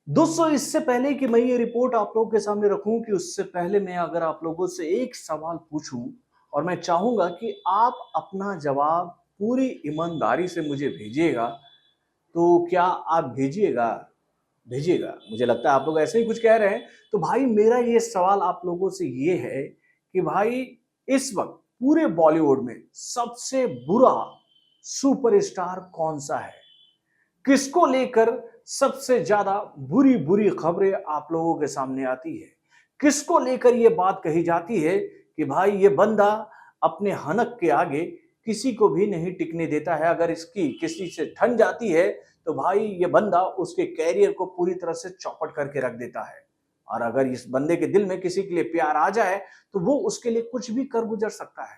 दोस्तों, इससे पहले कि मैं ये रिपोर्ट आप लोगों के सामने रखूं कि उससे पहले मैं अगर आप लोगों से एक सवाल पूछूं और मैं चाहूंगा कि आप अपना जवाब पूरी ईमानदारी से मुझे भेजिएगा, तो क्या आप भेजिएगा? भेजिएगा। मुझे लगता है आप लोग ऐसे ही कुछ कह रहे हैं। तो भाई, मेरा ये सवाल आप लोगों से ये है कि भाई, इस वक्त पूरे बॉलीवुड में सबसे बुरा सुपरस्टार कौन सा है? किसको लेकर सबसे ज्यादा बुरी बुरी खबरें आप लोगों के सामने आती है? किसको लेकर यह बात कही जाती है कि भाई ये बंदा अपने हनक के आगे किसी को भी नहीं टिकने देता है? अगर इसकी किसी से ठन जाती है तो भाई ये बंदा उसके कैरियर को पूरी तरह से चौपट करके रख देता है। और अगर इस बंदे के दिल में किसी के लिए प्यार आ जाए तो वो उसके लिए कुछ भी कर गुजर सकता है।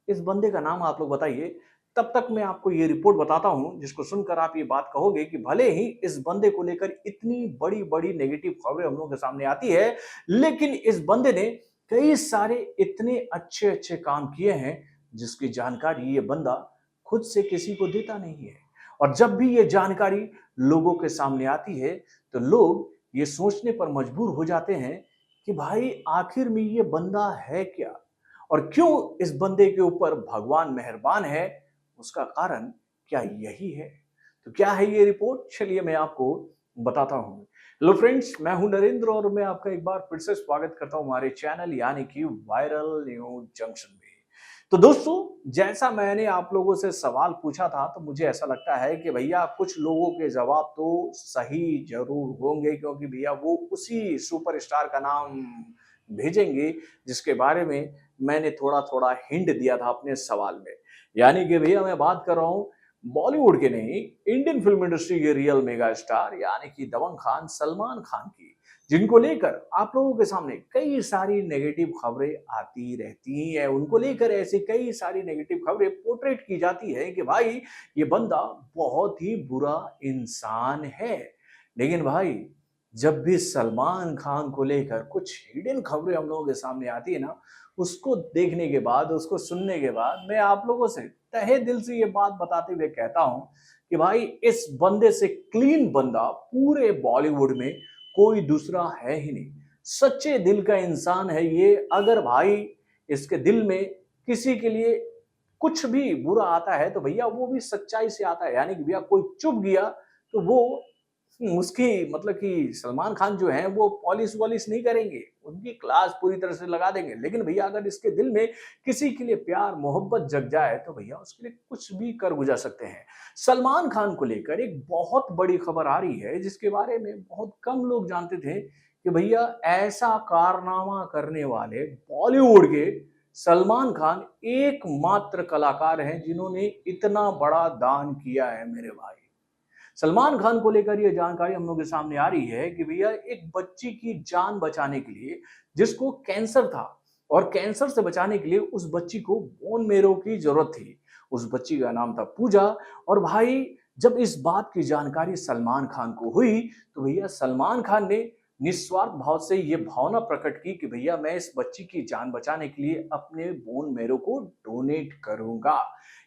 इस बंदे का नाम आप लोग बताइए। तब तक मैं आपको ये रिपोर्ट बताता हूं जिसको सुनकर आप ये बात कहोगे कि भले ही इस बंदे को लेकर इतनी बड़ी बड़ी नेगेटिव खबरें हम लोगों के सामने आती है, लेकिन इस बंदे ने कई सारे इतने अच्छे अच्छे काम किए हैं जिसकी जानकारी ये बंदा खुद से किसी को देता नहीं है। और जब भी ये जानकारी लोगों के सामने आती है तो लोग ये सोचने पर मजबूर हो जाते हैं कि भाई आखिर में ये बंदा है क्या, और क्यों इस बंदे के ऊपर भगवान मेहरबान है? उसका कारण क्या यही है? तो क्या है ये रिपोर्ट? चलिए मैं आपको बताता हूं। हेलो फ्रेंड्स, मैं हूं नरेंद्र और मैं आपका एक बार फिर से स्वागत करता हूं हमारे चैनल यानी कि वायरल न्यूज जंक्शन में। तो दोस्तों, जैसा मैंने आप लोगों से सवाल पूछा था तो मुझे ऐसा लगता है कि भैया कुछ लोगों के जवाब तो सही जरूर होंगे, क्योंकि भैया वो उसी सुपरस्टार का नाम भेजेंगे जिसके बारे में मैंने थोड़ा-थोड़ा हिंट दिया था अपने सवाल में। यानी कि भैया मैं बात कर रहा हूँ बॉलीवुड के नहीं, इंडियन फिल्म इंडस्ट्री के रियल मेगा स्टार यानी कि दबंग खान सलमान खान की, जिनको लेकर आप लोगों के सामने कई सारी नेगेटिव खबरें आती रहती हैं। उनको लेकर ऐसी कई सारी नेगेटिव खबरें पोर्ट्रेट की जाती है कि भाई ये बंदा बहुत ही बुरा इंसान है। लेकिन भाई, जब भी सलमान खान को लेकर कुछ हिडन खबरें हम लोगों के सामने आती है ना, उसको देखने के बाद, उसको सुनने के बाद मैं आप लोगों से तहे दिल से ये बात बताते हुए कहता हूं कि भाई इस बंदे से क्लीन बंदा पूरे बॉलीवुड में कोई दूसरा है ही नहीं। सच्चे दिल का इंसान है ये। अगर भाई इसके दिल में किसी के लिए कुछ भी बुरा आता है तो भैया वो भी सच्चाई से आता है। यानी कि भैया कोई चुप गया तो वो उसकी मतलब कि सलमान खान जो है वो पॉलिश वॉलिश नहीं करेंगे, उनकी क्लास पूरी तरह से लगा देंगे। लेकिन भैया अगर इसके दिल में किसी के लिए प्यार मोहब्बत जग जाए तो भैया उसके लिए कुछ भी कर गुजर सकते हैं। सलमान खान को लेकर एक बहुत बड़ी खबर आ रही है जिसके बारे में बहुत कम लोग जानते थे कि भैया ऐसा कारनामा करने वाले बॉलीवुड के सलमान खान एकमात्र कलाकार हैं जिन्होंने इतना बड़ा दान किया है मेरे भाई। सलमान खान को लेकर ये जानकारी हम लोग के सामने आ रही है कि भैया एक बच्ची की जान बचाने के लिए, जिसको कैंसर था और कैंसर से बचाने के लिए उस बच्ची को बोन मैरो की जरूरत थी। उस बच्ची का नाम था पूजा। और भाई, जब इस बात की जानकारी सलमान खान को हुई तो भैया सलमान खान ने निस्वार्थ भाव से ये भावना प्रकट की कि भैया मैं इस बच्ची की जान बचाने के लिए अपने बोन मैरो को डोनेट करूंगा।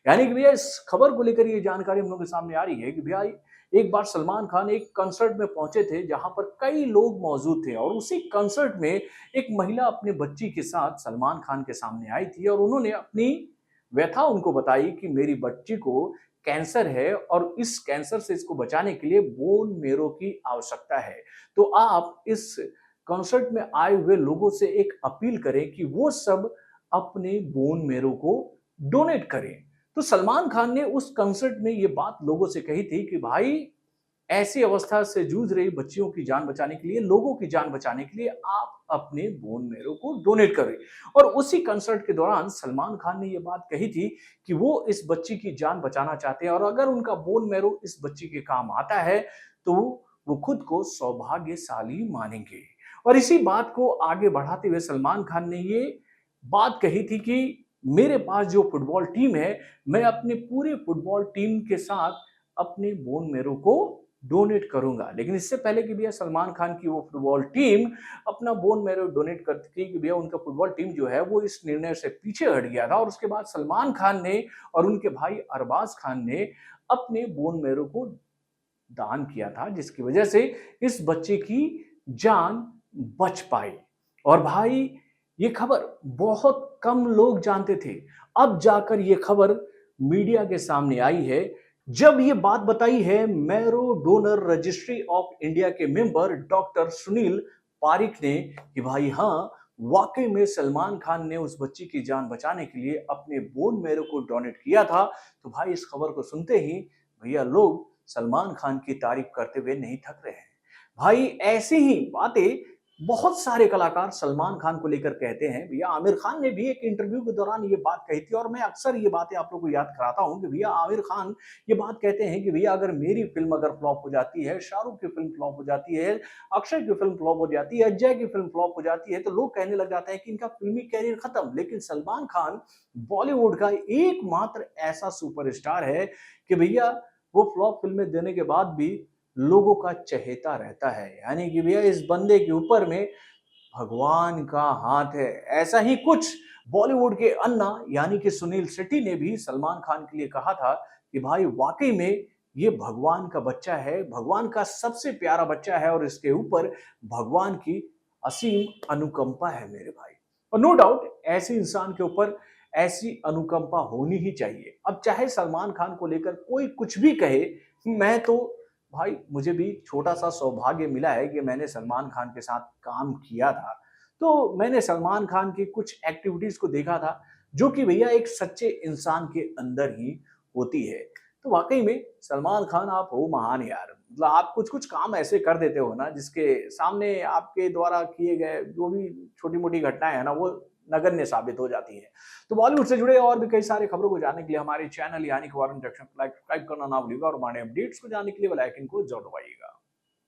यानी कि भैया इस खबर को लेकर ये जानकारी हम लोग के सामने आ रही है कि भैया एक बार सलमान खान एक कंसर्ट में पहुंचे थे जहां पर कई लोग मौजूद थे, और उसी कंसर्ट में एक महिला अपने बच्ची के साथ सलमान खान के सामने आई थी और उन्होंने अपनी व्यथा उनको बताई कि मेरी बच्ची को कैंसर है और इस कैंसर से इसको बचाने के लिए बोन मैरो की आवश्यकता है। तो आप इस कंसर्ट में आए हुए लोगों से एक अपील करें कि वो सब अपने बोन मैरो को डोनेट करें। तो सलमान खान ने उस कंसर्ट में ये बात लोगों से कही थी कि भाई ऐसी अवस्था से जूझ रही बच्चियों की जान बचाने के लिए, लोगों की जान बचाने के लिए आप अपने बोन मैरो को डोनेट करें। और उसी कंसर्ट के दौरान सलमान खान ने ये बात कही थी कि वो इस बच्ची की जान बचाना चाहते हैं और अगर उनका बोन मैरो इस बच्ची के काम आता है तो वो खुद को सौभाग्यशाली मानेंगे। और इसी बात को आगे बढ़ाते हुए सलमान खान ने ये बात कही थी कि मेरे पास जो फुटबॉल टीम है, मैं अपने पूरे फुटबॉल टीम के साथ अपने बोन मैरो को डोनेट करूंगा। लेकिन इससे पहले कि भैया सलमान खान की वो फुटबॉल टीम अपना बोन मैरो डोनेट करती थी कि भैया उनका फुटबॉल टीम जो है वो इस निर्णय से पीछे हट गया था, और उसके बाद सलमान खान ने और उनके भाई अरबाज खान ने अपने बोन मैरो को दान किया था, जिसकी वजह से इस बच्चे की जान बच पाई। और भाई, ये खबर बहुत कम लोग जानते थे। अब जाकर ये खबर मीडिया के सामने आई है। जब ये बात बताई है marrow donor registry of India के मेंबर डॉक्टर सुनील पारिक ने कि भाई हाँ, वाकई में सलमान खान ने उस बच्ची की जान बचाने के लिए अपने बोन मैरो को डोनेट किया था। तो भाई, इस खबर को सुनते ही भैया लोग सलमान खान की तारीफ करते हुए नहीं थक रहे हैं। भाई, ऐसी ही बातें बहुत सारे कलाकार सलमान खान को लेकर कहते हैं। भैया आमिर खान ने भी एक इंटरव्यू के दौरान ये बात कही थी, और मैं अक्सर ये बातें आप लोगों को याद कराता हूं कि भैया आमिर खान ये बात कहते हैं कि भैया अगर मेरी फिल्म अगर फ्लॉप हो जाती है, शाहरुख की फिल्म फ्लॉप हो जाती है, अक्षय की फिल्म फ्लॉप हो जाती है, अजय की फिल्म फ्लॉप हो जाती है, तो लोग कहने लग जाते हैं कि इनका फिल्मी कैरियर खत्म। लेकिन सलमान खान बॉलीवुड का एकमात्र ऐसा सुपरस्टार है कि भैया वो फ्लॉप फिल्में देने के बाद भी लोगों का चहेता रहता है। यानी कि भैया इस बंदे के ऊपर में भगवान का हाथ है। ऐसा ही कुछ बॉलीवुड के अन्ना यानी कि सुनील शेट्टी ने भी सलमान खान के लिए कहा था कि भाई वाकई में ये भगवान का बच्चा है, भगवान का सबसे प्यारा बच्चा है, और इसके ऊपर भगवान की असीम अनुकंपा है मेरे भाई। और नो डाउट ऐसे इंसान के ऊपर ऐसी अनुकंपा होनी ही चाहिए। अब चाहे सलमान खान को लेकर कोई कुछ भी कहे, मैं तो भाई, मुझे भी छोटा-सा सौभाग्य मिला है कि मैंने सलमान खान के साथ काम किया था। तो मैंने सलमान खान की कुछ एक्टिविटीज़ को देखा था, जो कि भैया एक सच्चे इंसान के अंदर ही होती है। तो वाक़ई में सलमान खान आप हो महान यार। मतलब आप कुछ-कुछ काम ऐसे कर देते हो ना, जिसके सामने आपके द्वारा किए गए जो भी छोटी-मोटी घटनाएँ हैं ना, वो नगण्य साबित हो जाती हैं। तो बॉलीवुड से जुड़े और भी कई सारे खबरों को जानने के लिए हमारे चैनल यानी कि वारन जंक्शन को लाइक सब्सक्राइब करना ना भूलिएगा, और हमारे अपडेट्स को जानने के लिए बेल आइकन को जरूर दबाइएगा।